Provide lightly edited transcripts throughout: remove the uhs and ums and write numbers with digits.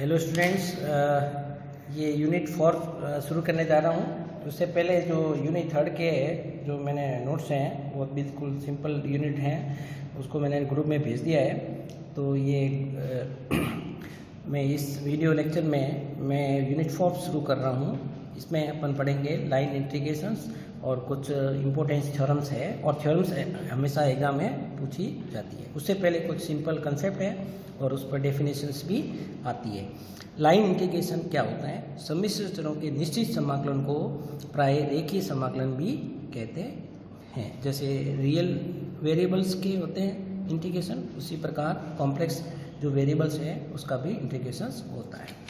Hello students, ये unit 4 शुरू करने जा रहा हूँ। उससे पहले जो यूनिट 3 के जो मैंने नोट्स हैं वो बिल्कुल सिंपल यूनिट हैं, उसको मैंने ग्रुप में भेज दिया है। तो ये मैं इस वीडियो लेक्चर में मैं यूनिट 4 शुरू कर रहा हूँ। इसमें अपन पढ़ेंगे लाइन इंटीग्रेशंस और कुछ इम्पोर्टेंट थ्योरम्स है, और थ्योरम्स हमेशा एग्जाम में पूछी जाती है। उससे पहले कुछ सिंपल कंसेप्ट है और उस पर डेफिनेशंस भी आती है। लाइन इंटीग्रेशन क्या होता है? सम्मिश्र चरों के निश्चित समाकलन को प्राय रेखीय समाकलन भी कहते हैं। जैसे रियल वेरिएबल्स के होते हैं इंटीग्रेशन, उसी प्रकार कॉम्प्लेक्स जो वेरिएबल्स है उसका भी इंटीग्रेशन होता है।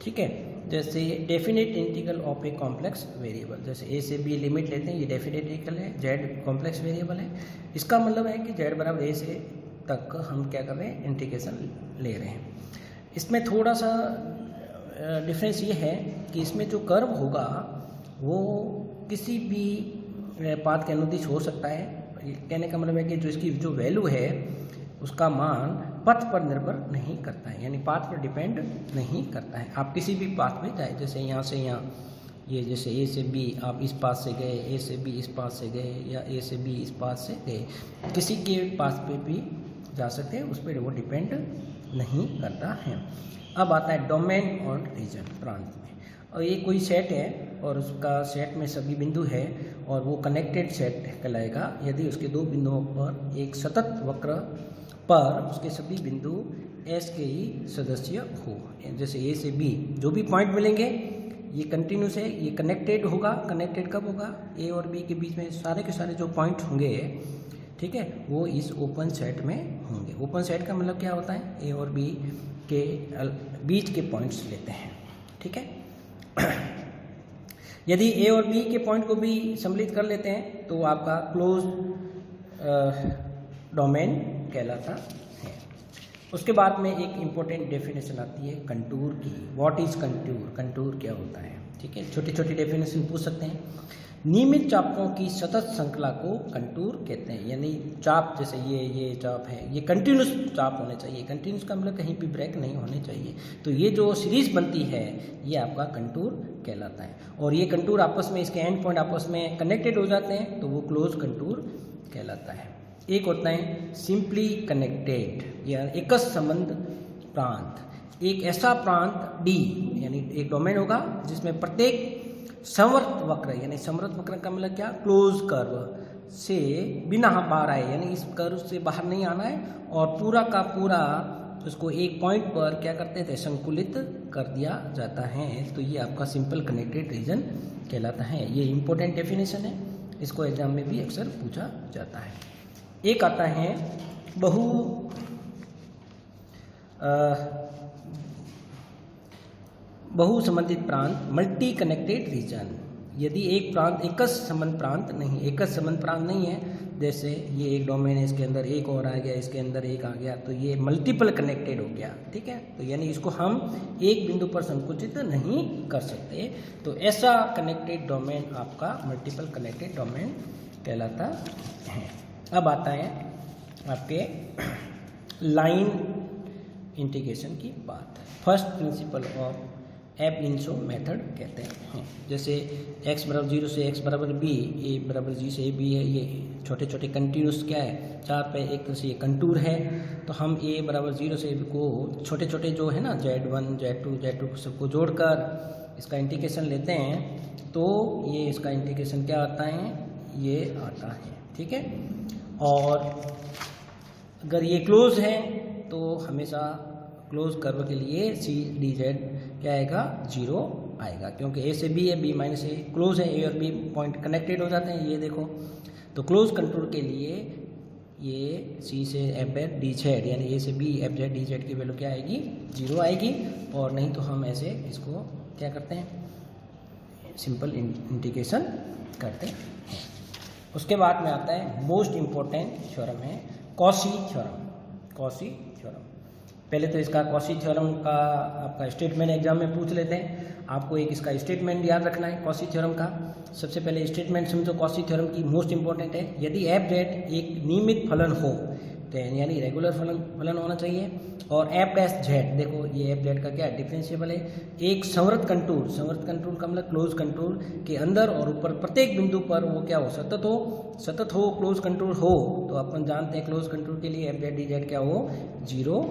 ठीक है, जैसे definite integral of a complex variable, जैसे ए से बी लिमिट लेते हैं, ये डेफिनेट इंटीग्रल है। जेड कॉम्प्लेक्स वेरिएबल है, इसका मतलब है कि जेड बराबर ए से तक हम क्या कर रहे हैं, इंटीग्रेशन ले रहे हैं। इसमें थोड़ा सा डिफरेंस ये है कि इसमें जो कर्व होगा वो किसी भी पाथ के अनुदिश हो सकता है। कहने का मतलब है कि जो इसकी जो वैल्यू है उसका मान पथ पर निर्भर नहीं करता है, यानी पाथ पर डिपेंड नहीं करता है। आप किसी भी पाथ में जाए, जैसे यहाँ से यहाँ, ये जैसे ए से बी आप इस पाथ से गए, ए से बी इस पाथ से गए, या ए से बी इस पाथ से गए, किसी के पाथ पे भी जा सकते हैं, उस पर वो डिपेंड नहीं करता है। अब आता है डोमेन और रीजन, प्रांत में। और ये कोई सेट है और उसका सेट में सभी बिंदु है और वो कनेक्टेड सेट कहलाएगा यदि उसके दो बिंदुओं पर एक सतत वक्र पर उसके सभी बिंदु एस के ही सदस्य हो। जैसे ए से बी जो भी पॉइंट मिलेंगे ये कंटिन्यूस है, ये कनेक्टेड होगा। कनेक्टेड कब होगा? ए और बी के बीच में सारे के सारे जो पॉइंट होंगे, ठीक है, वो इस ओपन सेट में होंगे। ओपन सेट का मतलब क्या होता है? ए और बी के बीच के पॉइंट्स लेते हैं। ठीक है, यदि ए और बी के पॉइंट को भी सम्मिलित कर लेते हैं तो आपका क्लोज डोमेन कहलाता है। उसके बाद में एक इम्पोर्टेंट डेफिनेशन आती है कंटूर की। What is contour? कंटूर क्या होता है? ठीक है, छोटी छोटी डेफिनेशन पूछ सकते हैं। नियमित चापों की सतत श्रृंखला को कंटूर कहते हैं, यानी चाप जैसे ये चाप है, ये कंटिन्यूस चाप होने चाहिए। कंटिन्यूस का मतलब कहीं भी ब्रेक नहीं होने चाहिए। तो ये जो सीरीज बनती है ये आपका कंटूर कहलाता है। और ये कंटूर आपस में, इसके एंड पॉइंट आपस में कनेक्टेड हो जाते हैं तो वो क्लोज कंटूर कहलाता है। एक होता है सिंपली कनेक्टेड या एकश संबंध प्रांत। एक ऐसा प्रांत डी, यानी एक डोमेन होगा जिसमें प्रत्येक समवर्त वक्र, यानी समवर्त वक्र का मतलब क्या? क्लोज कर्व से बिना बाहर आए, यानी इस कर्व से बाहर नहीं आना है, और पूरा का पूरा उसको एक पॉइंट पर क्या करते थे, संकुलित कर दिया जाता है। तो ये आपका सिंपल कनेक्टेड रीजन कहलाता है। ये इंपॉर्टेंट डेफिनेशन है, इसको एग्जाम में भी अक्सर पूछा जाता है। एक आता है बहु संबंधित प्रांत, मल्टी कनेक्टेड रीजन। यदि एक प्रांत एकश संबंध प्रांत नहीं, एकश संबंध प्रांत नहीं है, जैसे ये एक डोमेन है, इसके अंदर एक और आ गया, इसके अंदर एक आ गया, तो ये मल्टीपल कनेक्टेड हो गया। ठीक है, तो यानी इसको हम एक बिंदु पर संकुचित नहीं कर सकते। तो ऐसा कनेक्टेड डोमेन आपका मल्टीपल कनेक्टेड डोमेन कहलाता है। अब आता है आपके लाइन इंटीग्रेशन की बात। फर्स्ट प्रिंसिपल ऑफ एब इनसो मेथड कहते हैं। जैसे x बराबर 0 से x बराबर b, a बराबर g से b है, ये छोटे छोटे कंटिन्यूस क्या है, चार पे एक तरह से ये कंटूर है। तो हम a बराबर 0 से b को छोटे छोटे जो है ना z1 z2 z2 सबको जोड़कर इसका इंटीग्रेशन लेते हैं, तो ये इसका इंटीग्रेशन क्या आता है, ये आता है। ठीक है, और अगर ये क्लोज है तो हमेशा क्लोज कर्व के लिए सी डी जेड क्या आएगा, 0 आएगा, क्योंकि ए से बी है, बी माइनस ए क्लोज है, ए और बी पॉइंट कनेक्टेड हो जाते हैं। ये देखो, तो क्लोज कंटूर के लिए ये सी से एफ जेड डी जेड, यानी ए से B F Z D Z की वैल्यू क्या आएगी, 0 आएगी। और नहीं तो हम ऐसे इसको क्या करते हैं, सिंपल इंटीग्रेशन करते हैं। उसके बाद में आता है मोस्ट इम्पोर्टेंट थ्योरम है कॉशी थ्योरम। कॉशी थ्योरम, पहले तो इसका कॉशी थ्योरम का आपका स्टेटमेंट एग्जाम में पूछ लेते हैं। आपको एक इसका स्टेटमेंट याद रखना है कॉशी थ्योरम का। सबसे पहले स्टेटमेंट समझो कॉशी थ्योरम की, मोस्ट इंपॉर्टेंट है। यदि एफ जेड एक नियमित फलन हो, होते हैं, यानी रेगुलर फलन होना चाहिए। और एफ डैश जेड, देखो ये एफ जेड का क्या डिफरेंशिएबल है, एक संवृत कंटूर का मतलब क्लोज कंटूर के अंदर और ऊपर प्रत्येक बिंदु पर वो क्या हो, सतत हो क्लोज कंटूर हो, तो अपन जानते हैं क्लोज कंटूर के लिए एफ जेड डी जेड क्या हो, 0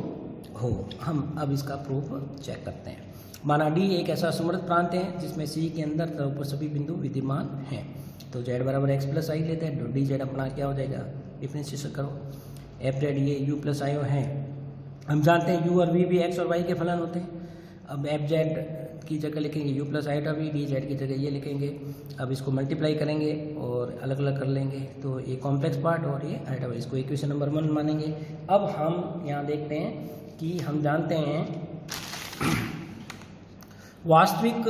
हो। हम अब इसका प्रूफ चेक करते हैं। माना डी एक ऐसा समृद्ध प्रांत है जिसमें सी के अंदर तथा ऊपर सभी बिंदु विद्यमान हैं, तो जेड बराबर एक्स प्लस आई लेते हैं, तो डी जेड अपना क्या हो जाएगा, डिफरेंशिएशन करो, एफ जेड ये यू प्लस आई है। हम जानते हैं यू और वी भी एक्स और वाई के फलन होते हैं। अब एफ जेड की जगह लिखेंगे U plus eta V, D Z की जगह ये लिखेंगे। अब इसको मल्टीप्लाई करेंगे और अलग अलग कर लेंगे, तो ये कॉम्प्लेक्स पार्ट और ये आईटा वी, इसको इक्वेशन नंबर 1 मानेंगे। अब हम यहाँ देखते हैं कि हम जानते हैं वास्तविक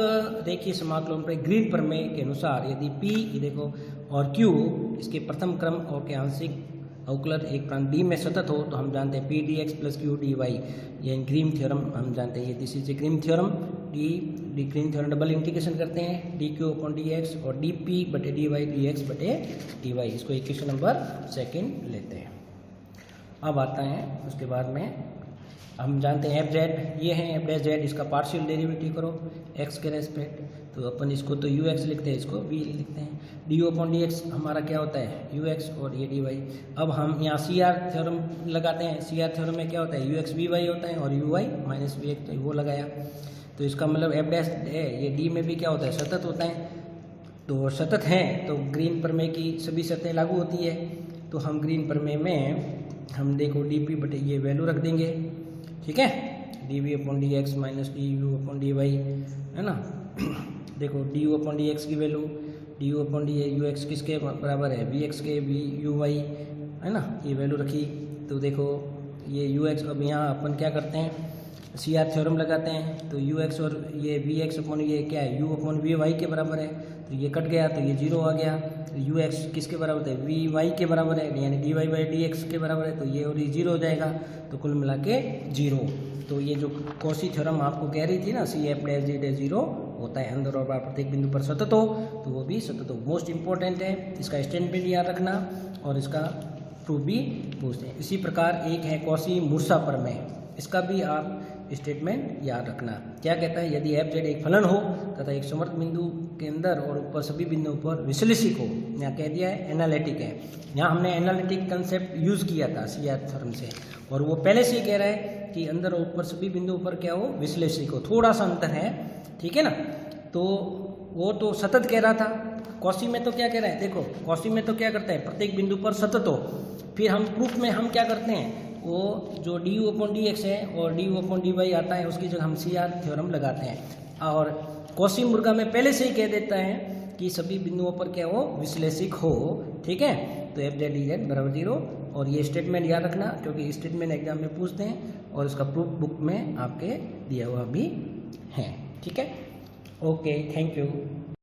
रेखीय समाकलन पर ग्रीन प्रमेय के अनुसार यदि P देखो और Q इसके प्रथम क्रम और के आंशिक अवकलन एक प्रांत D में सतत हो, तो हम जानते हैं P dx plus Q dy, ये ग्रीन थ्योरम हम जानते हैं, ये this is a green theorem. D green theorem double integration करते हैं dq अपॉन dx और dp बटे dy dx बटे dy, इसको इक्वेशन नंबर 2 लेते हैं। अब आता है उसके बाद में हम जानते हैं एफ जेड ये है, एफ डैश जेड इसका पार्शियल डेरिवेटिव करो एक्स के रेस्पेक्ट, तो अपन इसको तो यू एक्स लिखते हैं, इसको वी लिखते हैं। D U upon D x हमारा क्या होता है यू एक्स और ये डी वाई। अब हम यहाँ सी आर थ्योरम लगाते हैं, सी आर थ्योरम में क्या होता है यू एक्स वी वाई होता है और U Y minus V X, वो लगाया, तो इसका मतलब एफ डैश है ये डी में भी क्या होता है सतत होता है, तो सतत हैं तो ग्रीन प्रमेय की सभी शर्तें लागू होती है। तो हम ग्रीन प्रमेय में हम देखो डी पी बटे ये वैल्यू रख देंगे, ठीक है, D V upon D X minus D U upon D Y, है ना। देखो D U upon D X की value, D U upon D U X किसके बराबर है वी एक्स के, वी यू वाई, है ना, ये वैल्यू रखी। तो देखो ये यू एक्स, अब यहाँ अपन क्या करते हैं सी आर थ्योरम लगाते हैं, तो यू एक्स और ये वी एक्स अपॉन ये क्या है यू अपॉन वी वाई के बराबर है, तो ये कट गया तो ये 0 आ गया। तो यू एक्स किसके बराबर है वी वाई के बराबर है, यानी D Y by D X के बराबर है, तो ये और ये 0 हो जाएगा, तो कुल मिला के 0। तो ये जो कॉसी थ्योरम आपको कह रही थी ना सी एफ डैश जेड 0 होता है अंदर और बाहर प्रत्येक बिंदु पर सतत हो, तो वो भी सतत हो, मोस्ट इंपॉर्टेंट है, इसका स्टेटमेंट याद रखना और इसका प्रूफ भी पूछते हैं। इसी प्रकार एक है कॉसी मूर्सा प्रमेय, इसका भी आप स्टेटमेंट याद रखना। क्या कहता है यदि एफ जेड एक फलन हो तथा एक समर्थ बिंदु के अंदर और ऊपर सभी बिंदुओं पर विश्लेषिक हो, यहाँ कह दिया है एनालिटिक है, यहाँ हमने एनालिटिक कंसेप्ट यूज़ किया था सी आर थ्योरम से, और वो पहले से ही कह रहा है कि अंदर और ऊपर सभी बिंदुओं पर क्या हो विश्लेषिक हो, थोड़ा सा अंतर है, ठीक है ना। तो वो तो सतत कह रहा था, कॉसी में तो क्या कह रहा है, देखो कॉसी में तो क्या करता है प्रत्येक बिंदु पर सतत हो। फिर हम प्रूफ में हम क्या करते हैं वो जो D U upon D X है और D U upon D Y आता है उसकी जगह हम सी आर थ्योरम लगाते हैं, और कॉसी मुर्गा में पहले से ही कह देता है कि सभी बिंदुओं पर क्या हो विश्लेषिक हो, ठीक है। तो एफ जेड डी जेड बराबर 0, और ये स्टेटमेंट याद रखना क्योंकि स्टेटमेंट एग्जाम में पूछते हैं और इसका प्रूफ बुक में आपके दिया हुआ भी है, ठीक है। Okay, thank you.